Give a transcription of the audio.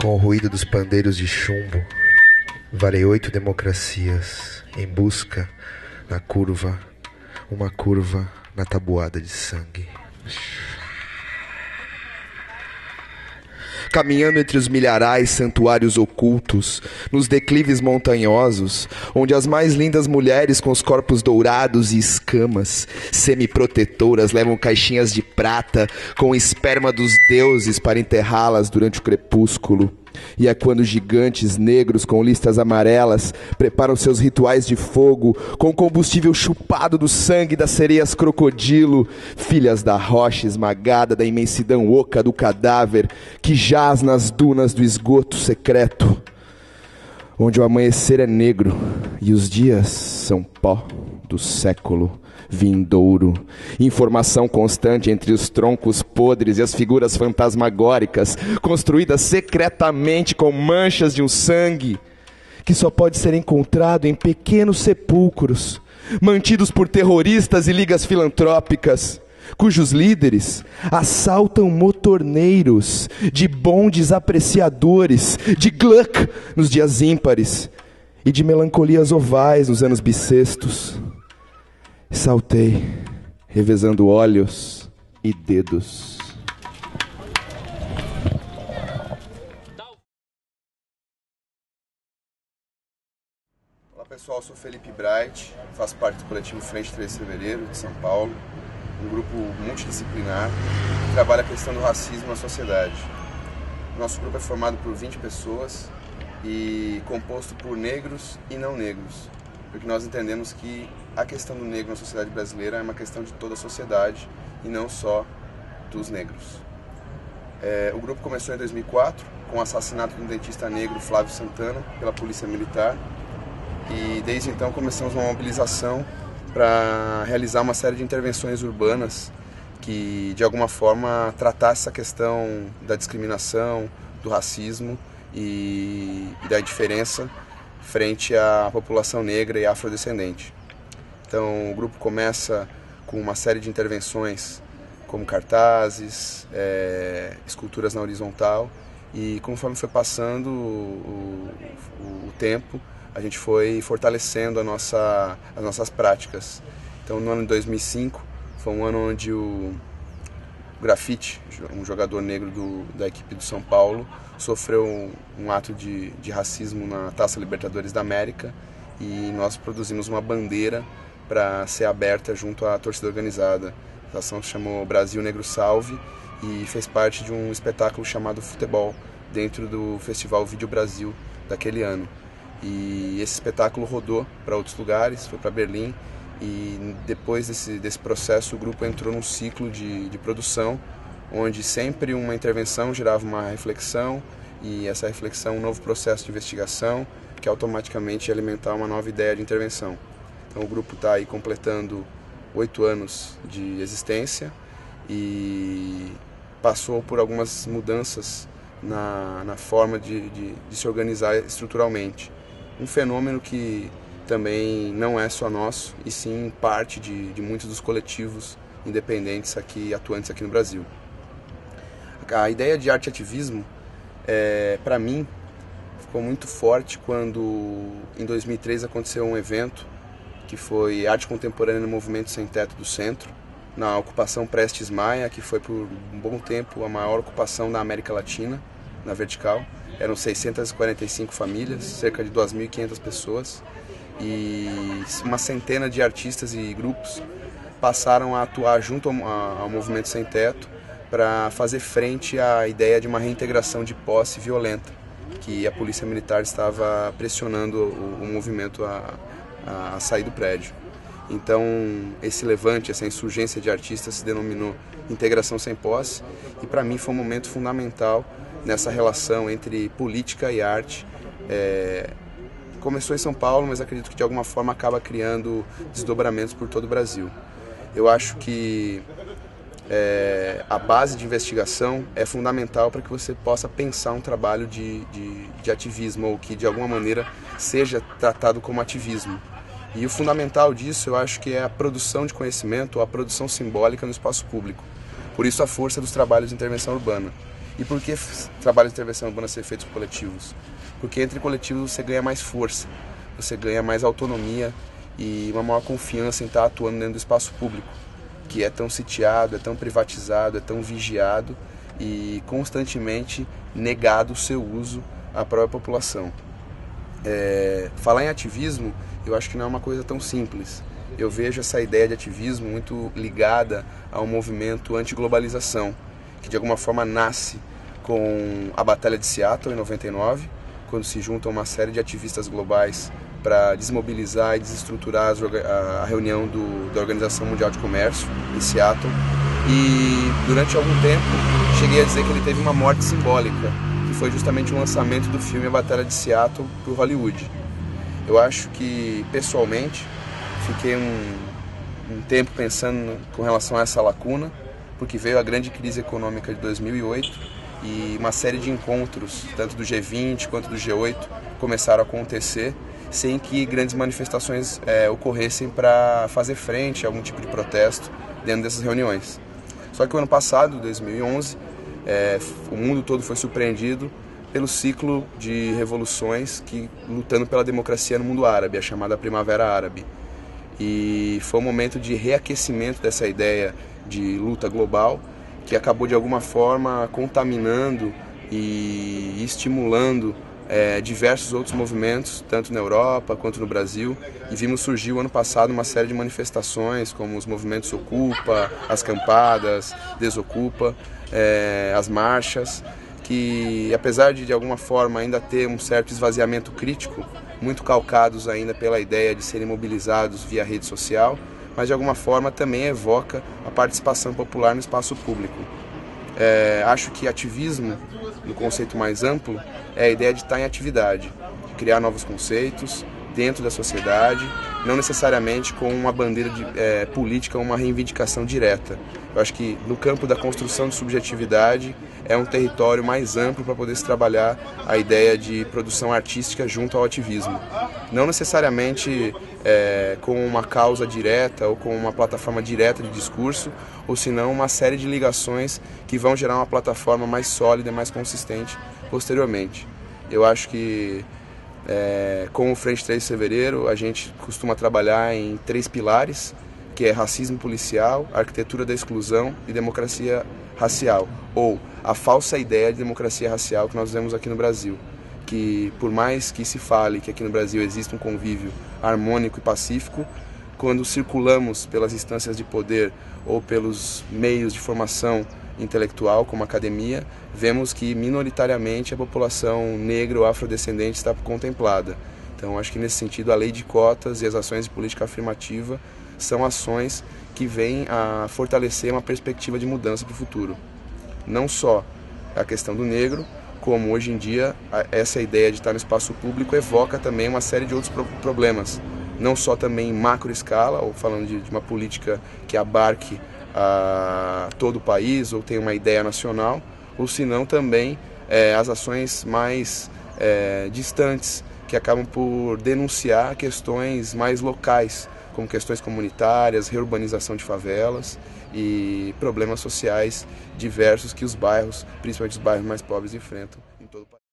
Com o ruído dos pandeiros de chumbo, varei 8 democracias em busca na curva, uma curva na tabuada de sangue. Caminhando entre os milharais santuários ocultos, nos declives montanhosos, onde as mais lindas mulheres com os corpos dourados e escamas, semi-protetoras, levam caixinhas de prata com o esperma dos deuses para enterrá-las durante o crepúsculo. E é quando gigantes negros com listas amarelas preparam seus rituais de fogo com combustível chupado do sangue das sereias crocodilo, filhas da rocha esmagada da imensidão oca do cadáver que jaz nas dunas do esgoto secreto, onde o amanhecer é negro e os dias são pó do século vindouro, informação constante entre os troncos podres e as figuras fantasmagóricas, construídas secretamente com manchas de um sangue que só pode ser encontrado em pequenos sepulcros, mantidos por terroristas e ligas filantrópicas, cujos líderes assaltam motorneiros de bondes apreciadores, de Gluck nos dias ímpares e de melancolias ovais nos anos bissextos. Saltei, revezando olhos e dedos. Olá pessoal, eu sou Felipe Bright, faço parte do coletivo Frente 3 de Fevereiro de São Paulo, um grupo multidisciplinar que trabalha a questão do racismo na sociedade. Nosso grupo é formado por 20 pessoas e composto por negros e não negros, porque nós entendemos que a questão do negro na sociedade brasileira é uma questão de toda a sociedade e não só dos negros. O grupo começou em 2004 com o assassinato de um dentista negro, Flávio Santana, pela polícia militar, e desde então começamos uma mobilização para realizar uma série de intervenções urbanas que de alguma forma tratasse essa questão da discriminação, do racismo e da indiferença frente à população negra e afrodescendente. Então o grupo começa com uma série de intervenções como cartazes, esculturas na horizontal, e conforme foi passando o tempo, a gente foi fortalecendo as nossas práticas. Então no ano de 2005 foi um ano onde o Grafite, um jogador negro da equipe do São Paulo, sofreu um ato de racismo na Taça Libertadores da América, e nós produzimos uma bandeira para ser aberta junto à torcida organizada. A ação se chamou Brasil Negro Salve e fez parte de um espetáculo chamado Futebol, dentro do Festival Vídeo Brasil daquele ano. E esse espetáculo rodou para outros lugares, foi para Berlim, e depois desse processo o grupo entrou num ciclo de produção, onde sempre uma intervenção gerava uma reflexão, e essa reflexão um novo processo de investigação, que automaticamente ia alimentar uma nova ideia de intervenção. Então o grupo está aí completando 8 anos de existência e passou por algumas mudanças na forma de se organizar estruturalmente. Um fenômeno que também não é só nosso, e sim parte de muitos dos coletivos independentes atuantes aqui no Brasil. A ideia de arte e ativismo, para mim, ficou muito forte quando em 2003 aconteceu um evento que foi Arte Contemporânea no Movimento Sem Teto do Centro, na ocupação Prestes Maia, que foi por um bom tempo a maior ocupação da América Latina, na vertical. Eram 645 famílias, cerca de 2.500 pessoas, e uma centena de artistas e grupos passaram a atuar junto ao Movimento Sem Teto para fazer frente à ideia de uma reintegração de posse violenta, que a polícia militar estava pressionando o movimento a sair do prédio. Então esse levante, essa insurgência de artistas se denominou Integração Sem Posse, e para mim foi um momento fundamental nessa relação entre política e arte. Começou em São Paulo, mas acredito que de alguma forma acaba criando desdobramentos por todo o Brasil. Eu acho que a base de investigação é fundamental para que você possa pensar um trabalho de ativismo, ou que de alguma maneira seja tratado como ativismo. E o fundamental disso, eu acho que é a produção de conhecimento, ou a produção simbólica no espaço público. Por isso a força dos trabalhos de intervenção urbana. E por que trabalho de intervenção urbana ser feitos coletivos? Porque entre coletivos você ganha mais força, você ganha mais autonomia e uma maior confiança em estar atuando dentro do espaço público, que é tão sitiado, é tão privatizado, é tão vigiado e constantemente negado o seu uso à própria população. Falar em ativismo, eu acho que não é uma coisa tão simples. Eu vejo essa ideia de ativismo muito ligada ao movimento anti-globalização, que de alguma forma nasce com a Batalha de Seattle em 99, quando se juntam uma série de ativistas globais para desmobilizar e desestruturar a reunião da Organização Mundial de Comércio em Seattle. E durante algum tempo cheguei a dizer que ele teve uma morte simbólica, que foi justamente o lançamento do filme A Batalha de Seattle por Hollywood. Eu acho que, pessoalmente, fiquei um tempo pensando com relação a essa lacuna, porque veio a grande crise econômica de 2008 e uma série de encontros, tanto do G20 quanto do G8, começaram a acontecer sem que grandes manifestações ocorressem para fazer frente a algum tipo de protesto dentro dessas reuniões. Só que o ano passado, 2011, o mundo todo foi surpreendido pelo ciclo de revoluções lutando pela democracia no mundo árabe, a chamada Primavera Árabe. E foi um momento de reaquecimento dessa ideia de luta global, que acabou de alguma forma contaminando e estimulando diversos outros movimentos, tanto na Europa quanto no Brasil, e vimos surgir o ano passado uma série de manifestações, como os movimentos Ocupa, as Campadas, Desocupa, as marchas, que apesar de alguma forma ainda ter um certo esvaziamento crítico, muito calcados ainda pela ideia de serem mobilizados via rede social, mas de alguma forma também evoca a participação popular no espaço público. Acho que ativismo, no conceito mais amplo, é a ideia de estar em atividade, de criar novos conceitos dentro da sociedade, não necessariamente com uma bandeira política ou uma reivindicação direta. Eu acho que no campo da construção de subjetividade é um território mais amplo para poder se trabalhar a ideia de produção artística junto ao ativismo. Não necessariamente com uma causa direta ou com uma plataforma direta de discurso, ou senão uma série de ligações que vão gerar uma plataforma mais sólida e mais consistente posteriormente. Eu acho que com o Frente 3 de Fevereiro a gente costuma trabalhar em 3 pilares, que é racismo policial, arquitetura da exclusão e democracia racial, ou a falsa ideia de democracia racial que nós vemos aqui no Brasil, que por mais que se fale que aqui no Brasil existe um convívio harmônico e pacífico, quando circulamos pelas instâncias de poder ou pelos meios de formação intelectual, como a academia, vemos que minoritariamente a população negra ou afrodescendente está contemplada. Então acho que nesse sentido a lei de cotas e as ações de política afirmativa são ações que vêm a fortalecer uma perspectiva de mudança para o futuro. Não só a questão do negro, como hoje em dia essa ideia de estar no espaço público evoca também uma série de outros problemas, não só também em macro escala, ou falando de uma política que abarque todo o país ou tenha uma ideia nacional, ou senão também as ações mais distantes, que acabam por denunciar questões mais locais, como questões comunitárias, reurbanização de favelas e problemas sociais diversos que os bairros, principalmente os bairros mais pobres, enfrentam em todo o país.